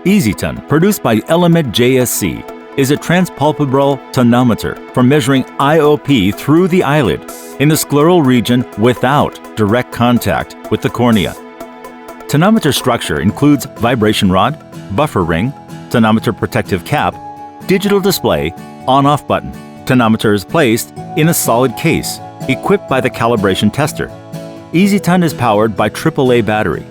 Easyton, produced by Element JSC, is a transpalpebral tonometer for measuring IOP through the eyelid in the scleral region without direct contact with the cornea. Tonometer structure includes vibration rod, buffer ring, tonometer protective cap, digital display, on-off button. Tonometer is placed in a solid case, equipped by the calibration tester. Easyton is powered by AAA battery.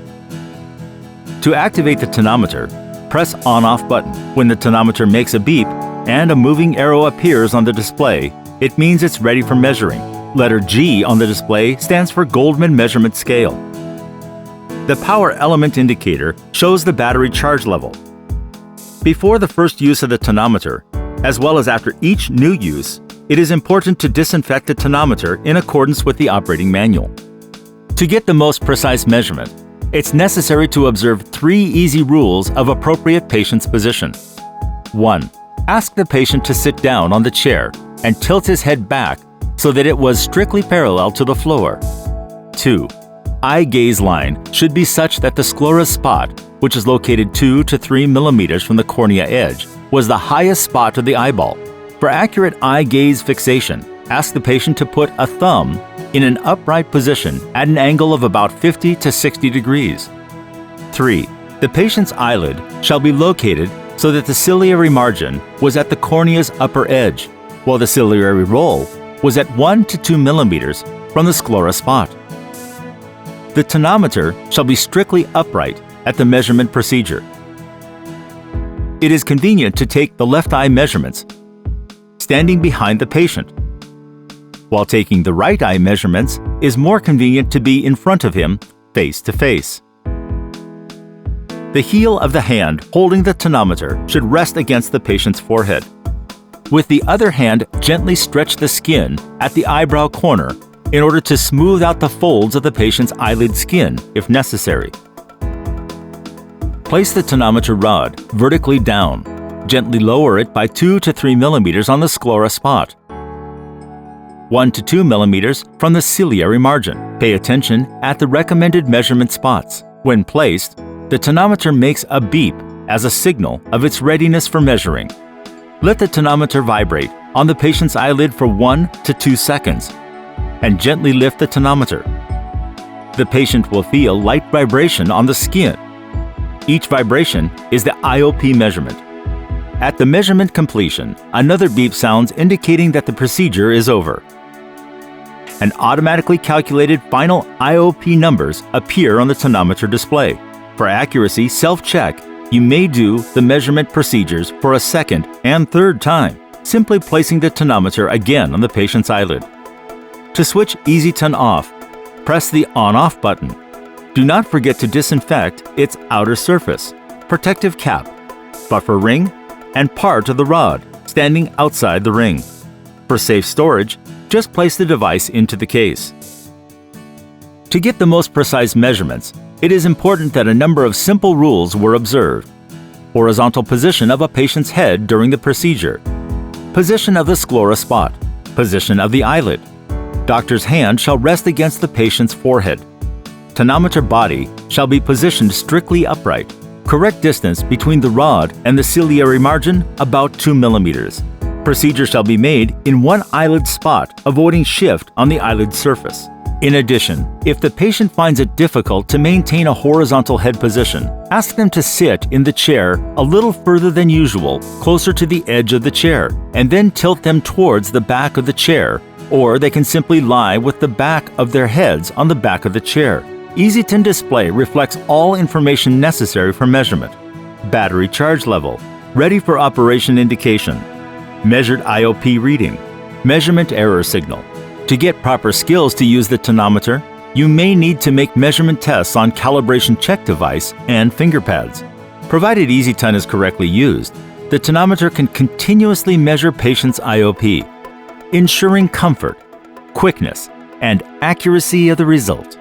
To activate the tonometer, press on-off button. When the tonometer makes a beep and a moving arrow appears on the display, it means it's ready for measuring. Letter G on the display stands for Goldman Measurement Scale. The power element indicator shows the battery charge level. Before the first use of the tonometer, as well as after each new use, it is important to disinfect the tonometer in accordance with the operating manual. To get the most precise measurement, it's necessary to observe 3 easy rules of appropriate patient's position. 1. Ask the patient to sit down on the chair and tilt his head back so that it was strictly parallel to the floor. 2. Eye gaze line should be such that the sclera spot, which is located 2 to 3 millimeters from the cornea edge, was the highest spot of the eyeball. For accurate eye gaze fixation, ask the patient to put a thumb in an upright position at an angle of about 50 to 60 degrees. 3. The patient's eyelid shall be located so that the ciliary margin was at the cornea's upper edge, while the ciliary roll was at 1 to 2 millimeters from the sclera spot. The tonometer shall be strictly upright at the measurement procedure. It is convenient to take the left eye measurements standing behind the patient, while taking the right eye measurements is more convenient to be in front of him, face to face. The heel of the hand holding the tonometer should rest against the patient's forehead. With the other hand, gently stretch the skin at the eyebrow corner in order to smooth out the folds of the patient's eyelid skin if necessary. Place the tonometer rod vertically down. Gently lower it by 2 to 3 millimeters on the sclera spot, 1 to 2 millimeters from the ciliary margin. Pay attention at the recommended measurement spots. When placed, the tonometer makes a beep as a signal of its readiness for measuring. Let the tonometer vibrate on the patient's eyelid for 1 to 2 seconds and gently lift the tonometer. The patient will feel light vibration on the skin. Each vibration is the IOP measurement. At the measurement completion, another beep sounds indicating that the procedure is over. An automatically calculated final IOP numbers appear on the tonometer display. For accuracy self-check, you may do the measurement procedures for a second and third time, simply placing the tonometer again on the patient's eyelid. To switch Easyton off, press the on-off button. Do not forget to disinfect its outer surface, protective cap, buffer ring, and part of the rod standing outside the ring. For safe storage, just place the device into the case. To get the most precise measurements, it is important that a number of simple rules were observed. Horizontal position of a patient's head during the procedure, position of the sclera spot, position of the eyelid. Doctor's hand shall rest against the patient's forehead. Tonometer body shall be positioned strictly upright. Correct distance between the rod and the ciliary margin about 2 millimeters. Procedure shall be made in one eyelid spot, avoiding shift on the eyelid surface. In addition, if the patient finds it difficult to maintain a horizontal head position, ask them to sit in the chair a little further than usual, closer to the edge of the chair, and then tilt them towards the back of the chair, or they can simply lie with the back of their heads on the back of the chair. Easyton display reflects all information necessary for measurement. Battery charge level, ready for operation indication, measured IOP reading, measurement error signal. To get proper skills to use the tonometer, you may need to make measurement tests on calibration check device and finger pads. Provided Easyton is correctly used, the tonometer can continuously measure patients' IOP, ensuring comfort, quickness, and accuracy of the result.